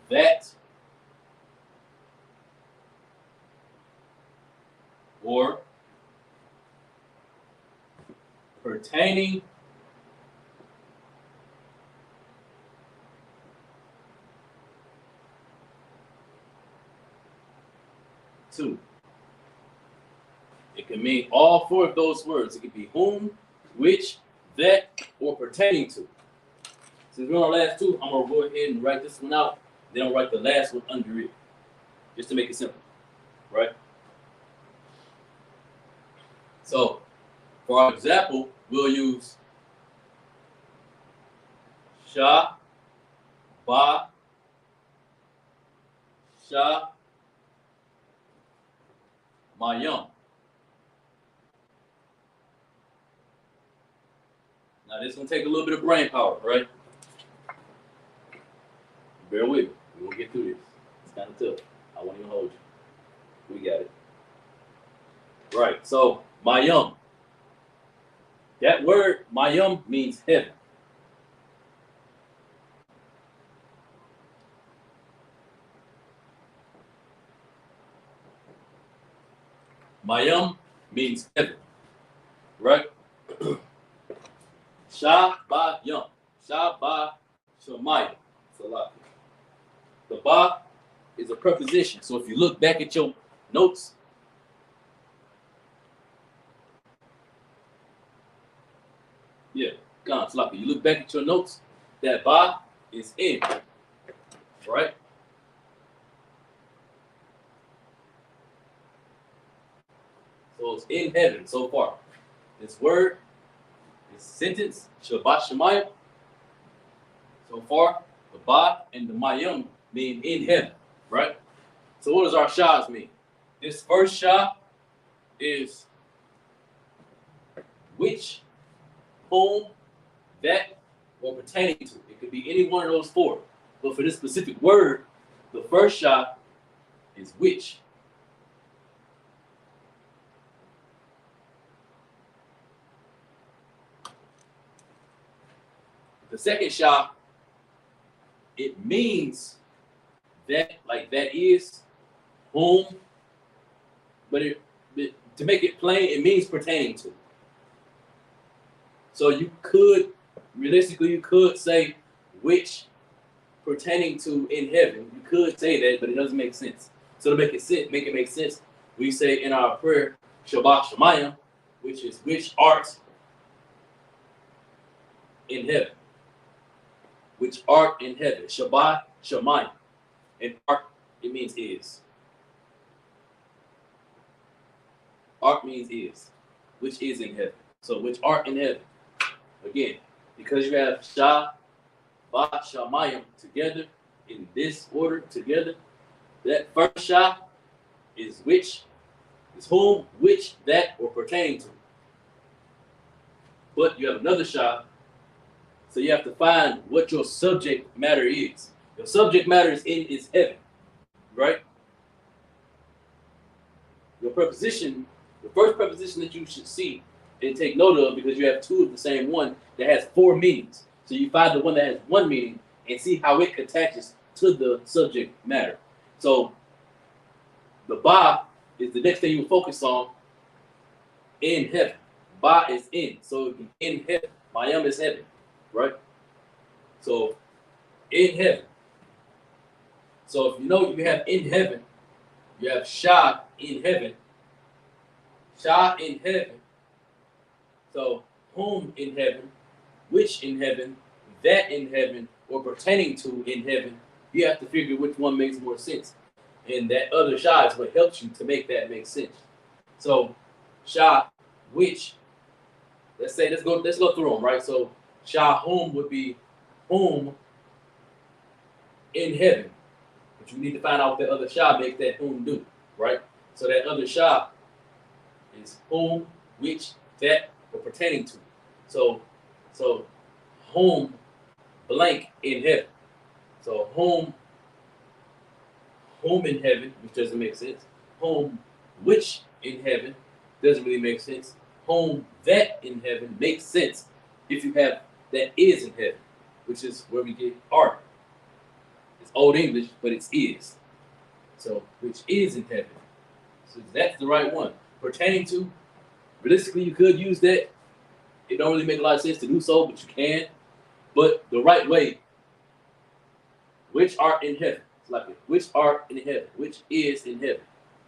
that, or, pertaining to. It can mean all four of those words. It could be whom, which, that, or pertaining to. Since we're on the last two, I'm going to go ahead and write this one out. Then I'll write the last one under it, just to make it simple, right? So, for our example, we'll use Sha, Ba, Sha, Mayam. Now, this is going to take a little bit of brain power, right? Bear with me. We're going to get through this. It's kind of tough. I won't even hold you. We got it. Right. So, Mayam. That word, Mayam, means heaven. Mayam means heaven. Right? Sha ba yum. Sha ba shamayim. Salaki. The ba is a preposition. So if you look back at your notes, yeah, come Salaki. You look back at your notes, that ba is in. Right? So it's in heaven so far. This word, this sentence, Shabbat Shemayim, so far, the ba and the mayim mean in heaven, right? So what does our shahs mean? This first shah is which, whom, that, or pertaining to. It could be any one of those four. But for this specific word, the first shah is which. The second shah, it means that, like that is, whom, but to make it plain, it means pertaining to. So you could, realistically, you could say which pertaining to in heaven. You could say that, but it doesn't make sense. So to make it make sense, we say in our prayer, Shabbat Shemayim, which is which art in heaven. Which art in heaven. Shabbat Shemayim. And art, it means is. Art means is, which is in heaven. So which art in heaven. Again, because you have Shah, Ba, Shamayim together in this order together, that first Shah is which, is whom, which, that, or pertaining to. But you have another Shah, so you have to find what your subject matter is. Your subject matter is heaven, right? Your preposition, the first preposition that you should see and take note of, because you have two of the same one that has four meanings. So you find the one that has one meaning and see how it attaches to the subject matter. So the Ba is the next thing you focus on in heaven. Ba is in, so in heaven. Mayam is heaven, right? So in heaven. So if you know you have in heaven, you have Shah in heaven. Shah in heaven. So whom in heaven, which in heaven, that in heaven, or pertaining to in heaven, you have to figure which one makes more sense. And that other Shah is what helps you to make that make sense. So Shah, which, let's go through them, right? So Shah whom would be whom in heaven. But you need to find out what that other Shah makes that whom do, right? So that other Shah is whom, which, that, or pertaining to. So whom blank in heaven. So whom in heaven, which doesn't make sense. Whom which in heaven doesn't really make sense. Whom that in heaven makes sense if you have that is in heaven, which is where we get art. It's Old English, but it's is. So which is in heaven. So that's the right one. Pertaining to, realistically, you could use that. It don't really make a lot of sense to do so, but you can. But the right way, which art in heaven. It's like it. Which art in heaven, which is in heaven.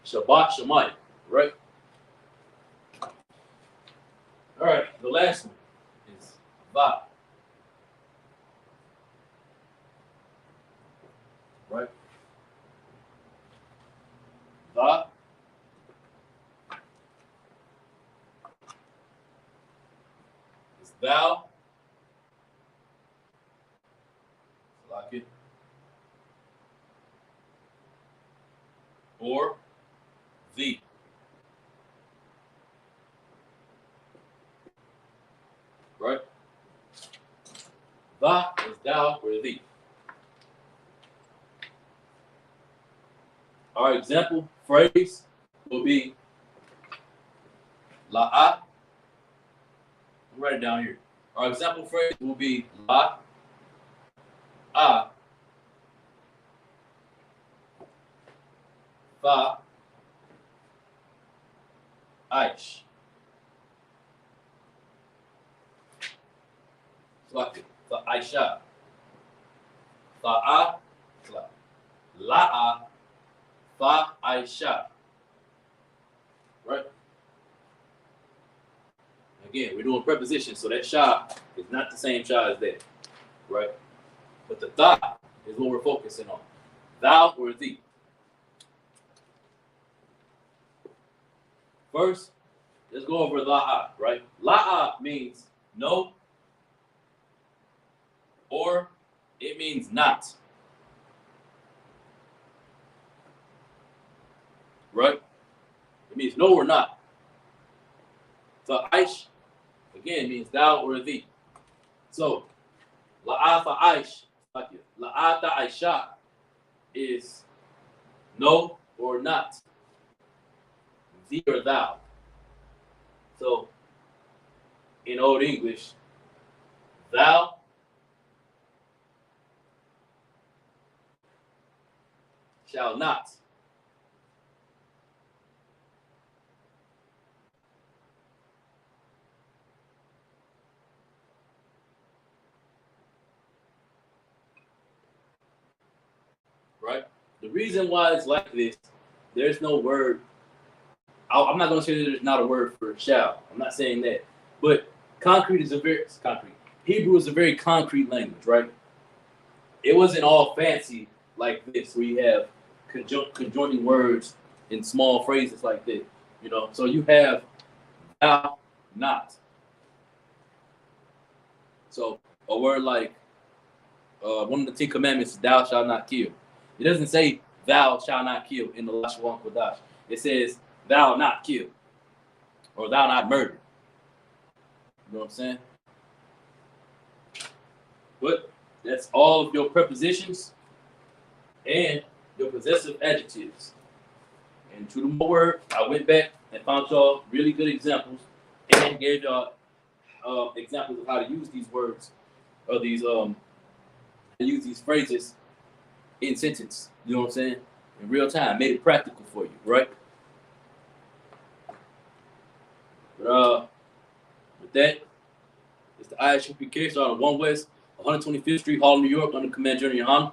Shabbat Shemayim, right? All right, the last one is Va. Right? Va. Is thou. Like it. Or thee. Right? Tha is thou or thee. Our example phrase will be la'a. Write it down here. Our example phrase will be la, a, fa, aish. Like it. Fa aisha. Fa'a, la'a, fa aisha. Right? Again, we're doing prepositions, so that sha is not the same sha as that. Right? But the tha is what we're focusing on. Thou or thee. First, let's go over la'a, right? La'a means no, or it means not. right? It means no or not. So Aish, again, means thou or thee. So la'ata Aish, la'ata Aisha is no or not, thee or thou. So in Old English, thou shall not. Right? The reason why it's like this, there's no word. I'm not going to say that there's not a word for shall. I'm not saying that. But Hebrew is a very concrete language, right? It wasn't all fancy like this, where you have conjoining words in small phrases like this, you know. So you have thou not. So a word like one of the 10 commandments, thou shalt not kill. It doesn't say thou shalt not kill in the Lashawan Qadash. It says thou not kill or thou not murder. You know what I'm saying? But that's all of your prepositions and your possessive adjectives. And true to my word, I went back and found y'all really good examples and gave y'all examples of how to use these words or these use these phrases in sentence. You know what I'm saying? In real time, made it practical for you, right? But with that, it's the ISUPK started on 1 West 125th Street, Harlem, New York, under Command General Yohana.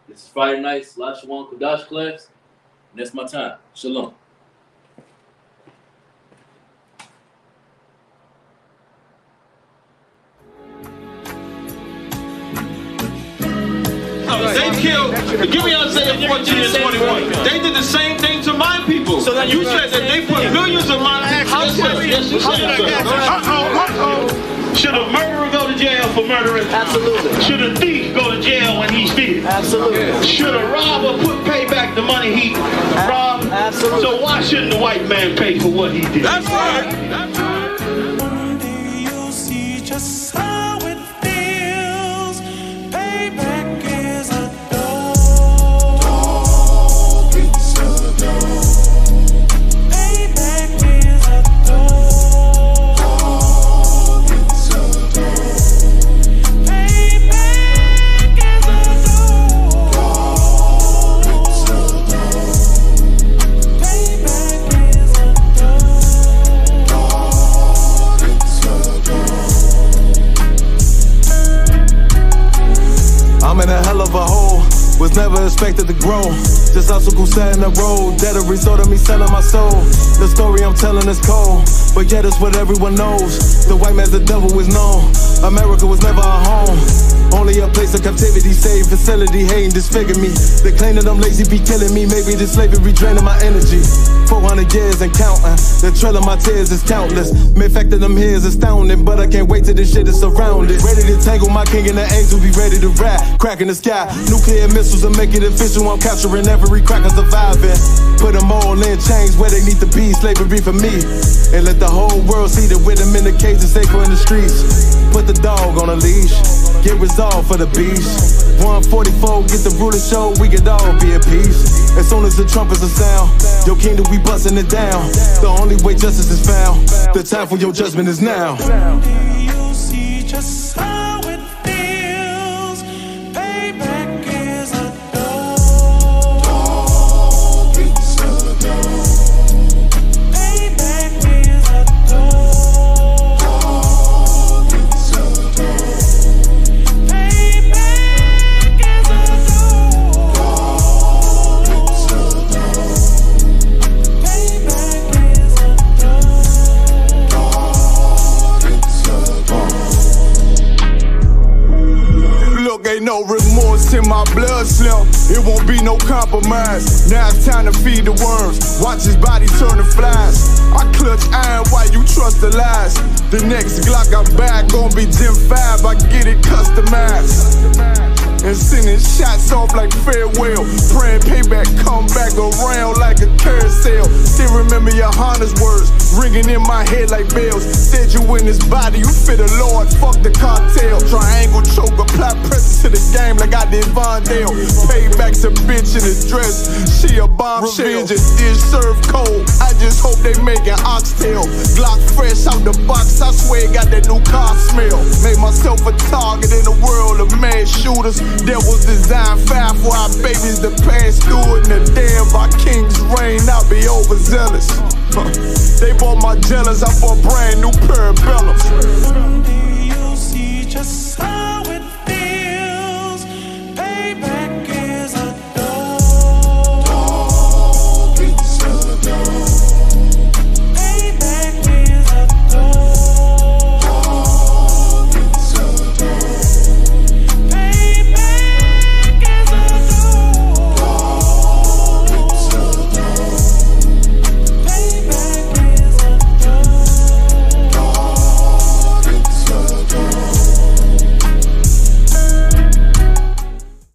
This is Friday night's Lashawan Qadash class, and that's my time. Shalom. They killed, give me Isaiah 14 and 21. They did the same thing to my people. So you said that they put millions of my houses. Should a murderer go to jail for murdering? Absolutely. Should a thief go to jail when he steals? Absolutely. Should a robber pay back the money he robbed? Absolutely. So why shouldn't the white man pay for what he did? That's right. That's right. One day you'll see just how it feels. Payback is a dog. It's a dog. Payback is a dog. It's a dog. Payback is a dog. It's a dog. Payback is a dog. It's a dog. I'm in a hell of a hole, was never expected to grow. Just obstacle set in the road, that a result of me selling my soul. The story I'm telling is cold, but yet it's what everyone knows. The white man's the devil is known. America was never a home, only a place of captivity, safe facility, hating, disfigure me. They claim that I'm lazy, be killing me. Maybe the slavery draining my energy. 400 years and counting, the trail of my tears is countless. Main fact that I'm here is astounding, but I can't wait till this shit is surrounded. Ready to tangle my king and the angel, be ready to rap. Crack in the sky, nuclear missiles and make it official. I'm capturing every cracker surviving. Put them all in chains where they need to be, slavery for me. And let the whole world see that with them in the cage is safer in the streets. Put the dog on a leash, get resolved for the beast. 144, get the ruler show, we could all be at peace. As soon as the trumpets are sound, your kingdom we busting it down. The only way justice is found, the time for your judgment is now. One day you'll see just how it feels. Payback is a dog. It's a dog. Payback is a dog. It's a dog. Payback is a dog. It's a dog. Payback is a dog. It's a dog. Look, ain't no remorse in my blood slump. It won't be no compromise. Now it's time to feed the worms. Watch his body turn to flies. I clutch iron while you trust the lies. The next Glock I'm back gon' be Gen 5. I get it customized. And sending shots off like farewell. Praying payback come back around like a curve. sale. Still remember your Honda's words ringing in my head like bells. Said you in this body, you fit a Lord, fuck the cartel. Triangle choke, apply pressure to the game like I did Vondale. Pay back to bitch in his dress, she a bombshell. Revenge is served cold, I just hope they making oxtail. Glock fresh out the box, I swear it got that new car smell. Made myself a target in a world of mad shooters. That was designed fire for our babies to pass through it. And the day of our king's reign, I'll be overzealous. They bought my jealous, I bought brand new parabellums. Someday you'll see just how it feels. Payback